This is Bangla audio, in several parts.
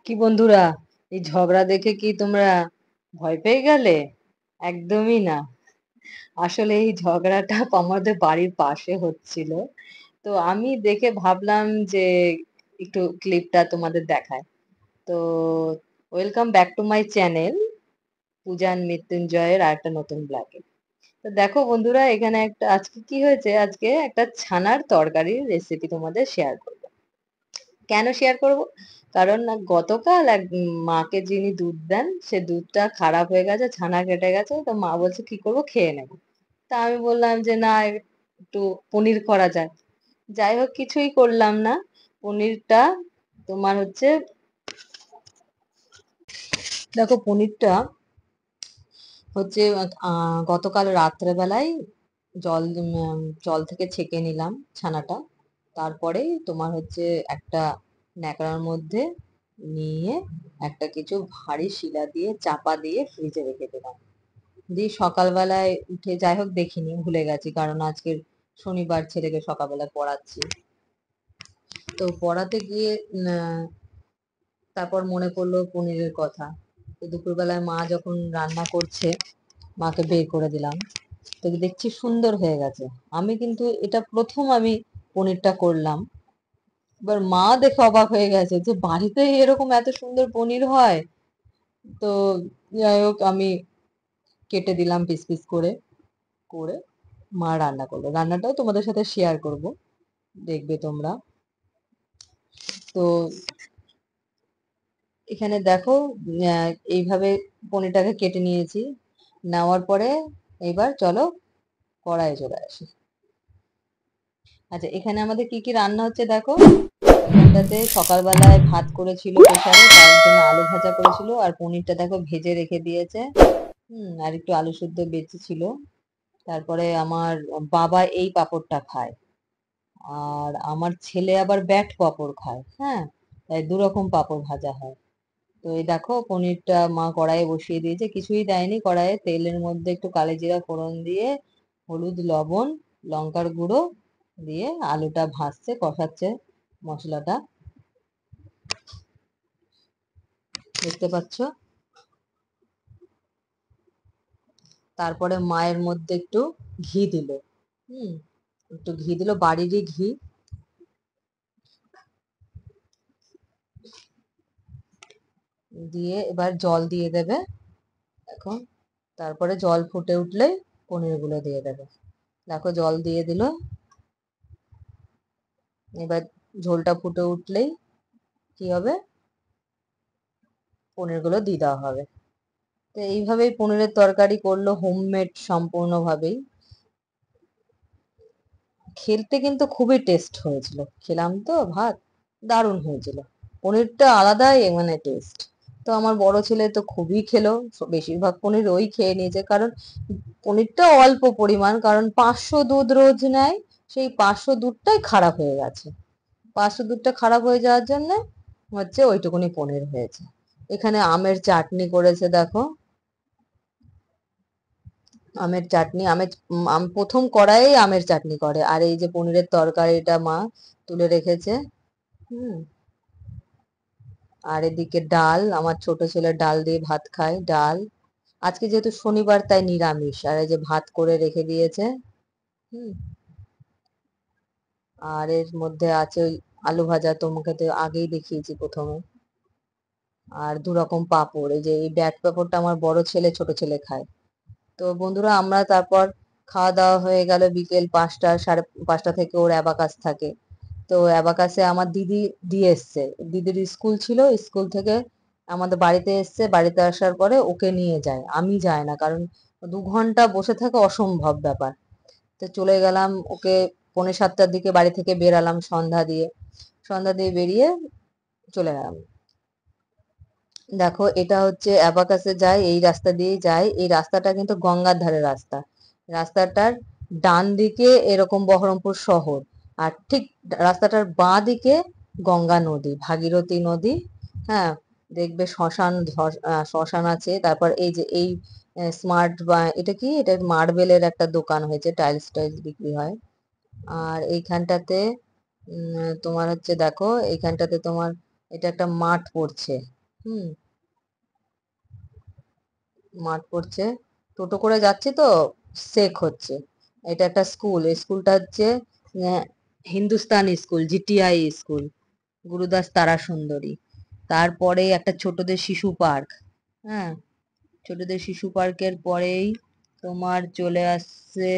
কি বন্ধুরা, এই ঝগড়া দেখে কি তোমরা ভয় পেয়ে গেলে? একদমই না। আসলে এই ঝগড়াটা আমাদের বাড়ির পাশে হচ্ছিল। তো আমি দেখে ভাবলাম যে একটু ক্লিপটা তোমাদের দেখাই। তো welcome back to my channel Puja and মৃত্যুঞ্জয়ের আরেকটা নতুন ব্লগে। তো দেখো বন্ধুরা, এখানে একটা আজকে কি হয়েছে, আজকে একটা ছানার তরকারির রেসিপি তোমাদের শেয়ার করব। কেন শেয়ার করব? কারণ না গতকাল এক মাকে যিনি দুধ দেন, সে দুধটা খারাপ হয়ে গেছে, ছানা কেটে গেছে। তো মা বলছে কি করব, খেয়ে নেব। তা আমি বললাম যে না, একটু পনির করা যায়। যাই হোক, কিছুই করলাম না। পনিরটা তোমার হচ্ছে, দেখো পনিরটা হচ্ছে গতকাল রাত্রেবেলায় জল থেকে ছেঁকে নিলাম ছানাটা। তারপরে তোমার হচ্ছে একটা ন্যাকড়ার মধ্যে নিয়ে একটা কিছু ভারী শিলা দিয়ে চাপা দিয়ে ফ্রিজে রেখে দিলাম। দিয়ে সকালবেলায় উঠে, যাই হোক দেখিনি, ভুলে গেছি, কারণ আজকের শনিবার, ছেলেকে সকালবেলা পড়াচ্ছি। তো পড়াতে গিয়ে তারপর মনে পড়লো পনিরের কথা। তো দুপুরবেলায় মা যখন রান্না করছে, মাকে বের করে দিলাম। তো দেখছি সুন্দর হয়ে গেছে। আমি কিন্তু এটা প্রথম আমি পনিরটা করলাম। এবার মা দেখে অবাক হয়ে গেছে যে বাড়িতে এরকম এত সুন্দর পনির হয়। তো যাই হোক, আমি কেটে দিলাম পিস পিস করে করে মা রান্না করলো। রান্নাটাও তোমাদের সাথে শেয়ার করব, দেখবে তোমরা। তো এখানে দেখো, এইভাবে পনিরটাকে কেটে নিয়েছি। নেওয়ার পরে এবার চলো কড়াইয়ে চলে আসি। আচ্ছা, এখানে আমাদের কি কি রান্না হচ্ছে দেখো। এখানটাতে সকালবেলায় ভাত করেছিল প্রেসারে, তার জন্য আলু ভাজা করেছিল, আর পনিরটা দেখো ভেজে রেখে দিয়েছে। আর একটু আলু সেদ্ধ বেঁচে ছিল। তারপরে আমার বাবা এই পাঁপড়টা খায়, আর আমার ছেলে আবার ব্যাট পাঁপড় খায়। হ্যাঁ, তাই দু রকম পাঁপড় ভাজা হয়। তো এই দেখো পনিরটা মা কড়াইয়ে বসিয়ে দিয়েছে, কিছুই দেয়নি কড়াইয়ে। তেলের মধ্যে একটু কালোজিরা ফোড়ন দিয়ে, হলুদ, লবণ, লঙ্কার গুঁড়ো দিয়ে আলুটা ভাজছে, কষাচ্ছে মশলাটা, দেখতে পাচ্ছ। তারপরে মায়ের মধ্যে একটু ঘি দিল। হুম একটু ঘি দিল, বাড়িরই ঘি দিয়ে এবার জল দিয়ে দেবে এখন। তারপরে জল ফুটে উঠলেই পনির গুলো দিয়ে দেবে। দেখো জল দিয়ে দিল। এবার ঝোলটা ফুটে উঠলেই কি হবে, পনির গুলো দিয়ে দেওয়া হবে। তো এইভাবেই পনিরের তরকারি করলো, হোমমেড সম্পূর্ণভাবেই। খেতে কিন্তু খুবই টেস্ট হয়েছিল। খেলাম তো ভাত, দারুণ হয়েছিল। পনিরটা আলাদাই মানে টেস্ট। তো আমার বড় ছেলে তো খুবই খেলো, বেশিরভাগ পনির ওই খেয়ে নিয়েছে। কারণ পনিরটা অল্প পরিমাণ, কারণ 500 দুধ রোজ নেয়। সেই 500 দুধটাই খারাপ হয়ে গেছে। 500 দুধটা খারাপ হয়ে যাওয়ার জন্য হচ্ছে ওইটুকুনি পনির হয়েছে। এখানে আমের চাটনি করেছে দেখো। আমের চাটনি, প্রথম কড়াইয়ে আমের চাটনি করে। আর এই যে পনিরের তরকারিটা মা তুলে রেখেছে। হুম আর এদিকে ডাল, আমার ছোট ছেলে ডাল দিয়ে ভাত খায়। ডাল আজকে যেহেতু শনিবার তাই নিরামিষ। আর এই যে ভাত করে রেখে দিয়েছে। হুম আর এর মধ্যে আছে ওই আলু ভাজা, তোমাকে তো আগেই দেখিয়েছি প্রথমে। আর দু রকম পাঁপড়, এই যে এই ব্যাট পাঁপড়টা আমার বড় ছেলে ছোট ছেলে খায়। তো বন্ধুরা, আমরা তারপর খাওয়া দাওয়া হয়ে গেল বিকেল 5টা, সাড়ে 5টা থেকে ওর অ্যাবাকাস থাকে। তো অ্যাবাকাসে আমার দিদি দিয়ে এসছে। দিদির স্কুল ছিল, স্কুল থেকে আমাদের বাড়িতে এসছে। বাড়িতে আসার পরে ওকে নিয়ে যায়, আমি যাই না, কারণ 2 ঘন্টা বসে থাকা অসম্ভব ব্যাপার। তো চলে গেলাম ওকে, 6:45টার দিকে বাড়ি থেকে বেরালাম, সন্ধ্যা দিয়ে বেরিয়ে চলে গেলাম। দেখো এটা হচ্ছে অ্যাবাকাসে যায়, এই রাস্তা দিয়েই যায়। এই রাস্তাটা কিন্তু গঙ্গার ধারে রাস্তা। রাস্তাটার ডান দিকে এরকম বহরমপুর শহর, আর ঠিক রাস্তাটার বাঁ দিকে গঙ্গা নদী, ভাগীরথী নদী। হ্যাঁ, দেখবে শ্মশান আছে। তারপর এই যে এই স্মার্ট, বা এটা কি, এটা মার্বেলের একটা দোকান হয়েছে, টাইলস টাইলস বিক্রি হয়। আর এইখানটাতে তোমার হচ্ছে দেখো, এইখানটাতে তোমার এটা একটা মাঠ পড়ছে। হুম, মাঠ পড়ছে, টোটো করে যাচ্ছি তো, শেক হচ্ছে। এটা একটা স্কুল, এই স্কুলটা হচ্ছে আহ, Hindustani school, GTI school, Gurudas Tara Sundari. তারপরে একটা ছোটদের শিশু পার্ক। হ্যাঁ, ছোটদের শিশু পার্কের পরেই তোমার চলে আসছে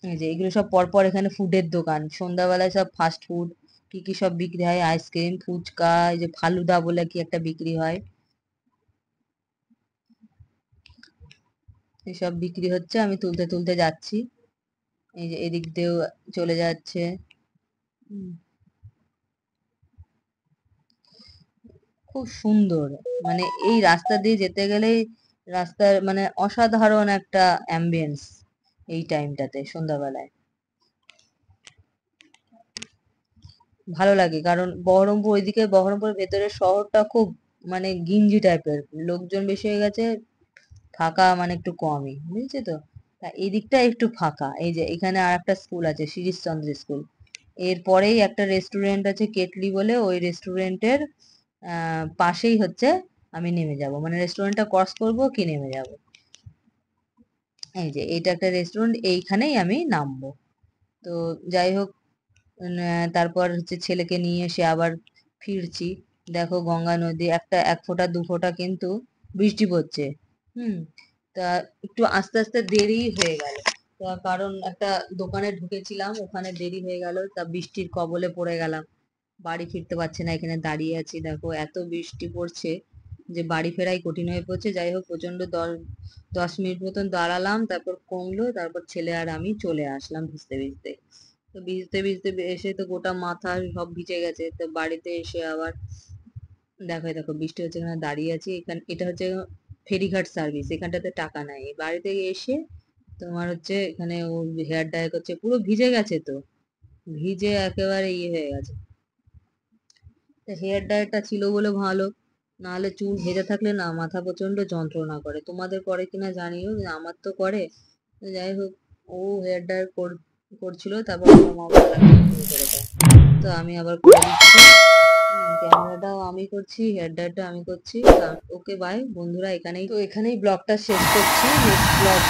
এই যে এগুলো সব পরপর এখানে ফুডের দোকান, সন্ধ্যাবেলায় সব ফাস্ট ফুড, কি কি সব বিক্রি হয়, আইসক্রিম, ফুচকা, এই যে ফালুদা বলে কি একটা বিক্রি হয়, এসব বিক্রি হচ্ছে। আমি তুলতে তুলতে যাচ্ছি, এই যে এদিক দিয়েও চলে যাচ্ছে। হুম, খুব সুন্দর, মানে এই রাস্তা দিয়ে যেতে গেলেই রাস্তার মানে অসাধারণ একটা অ্যাম্বিয়েন্স এই টাইমটাতে সন্ধ্যাবেলায় ভালো লাগে। কারণ বহরমপুর ওইদিকে, বহরমপুরের ভেতরের শহরটা খুব মানে গিঞ্জি টাইপের, লোকজন বেশি হয়ে গেছে, ফাঁকা মানে একটু কমই, বুঝেছি তো। তা এই দিকটা একটু ফাঁকা। এই যে এখানে আর একটা স্কুল আছে, শিরিশচন্দ্র স্কুল। এরপরেই একটা রেস্টুরেন্ট আছে কেটলি বলে, ওই রেস্টুরেন্টের পাশেই হচ্ছে আমি নেমে যাব, মানে রেস্টুরেন্টটা ক্রস করব কি নেমে যাব। এই যে এটা একটা রেস্টুরেন্ট, এইখানেই আমি নামবো। তো যাই হোক, তারপর হচ্ছে ছেলেকে নিয়ে এসে আবার ফিরছি। দেখো গঙ্গা নদী, একটা এক ফোঁটা দু ফোঁটা কিন্তু বৃষ্টি পড়ছে। হুম, তা একটু আস্তে আস্তে দেরি হয়ে গেল। তা কারণ একটা দোকানে ঢুকেছিলাম, ওখানে দেরি হয়ে গেল, তা বৃষ্টির কবলে পড়ে গেলাম, বাড়ি ফিরতে পারছি না, এখানে দাঁড়িয়ে আছি। দেখো এত বৃষ্টি পড়ছে যে বাড়ি ফেরাই কঠিন হয়ে পড়ছে। যাই হোক, প্রচন্ড 10 মিনিট মতন দাঁড়ালাম, তারপর কমলো, তারপর ছেলে আর আমি চলে আসলাম ভিজতে ভিজতে। তো ভিজতে ভিজতে এসে তো গোটা মাথা সব ভিজে গেছে। তো বাড়িতে এসে আবার দেখো, এই দেখো বৃষ্টি হচ্ছে, এখানে দাঁড়িয়ে আছি। এখানে এটা হচ্ছে ফেরিঘাট সার্ভিস, এখানটাতে টাকা নাই। বাড়িতে এসে তোমার হচ্ছে এখানে ও হেয়ার ড্রাই করছে, পুরো ভিজে গেছে তো, ভিজে একেবারে ইয়ে হয়ে গেছে। হেয়ার ড্রায়ারটা ছিল বলে ভালো, নাহলে চুল ভেজে থাকলে না মাথা প্রচন্ড যন্ত্রণা করে। তোমাদের করে কিনা জানিও, যে আমার তো করে। তো যাই হোক, ও হেয়ার ড্রায়ার করছিল, তারপর মা বললাম তুমি করে দাও। তো আমি আবার করে দিচ্ছি। ক্যামেরাটাও আমি করছি, হেয়ার ড্রায়ারটা আমি করছি। ওকে বাই বন্ধুরা, এখানেই ব্লগটা শেষ করছি। Next blog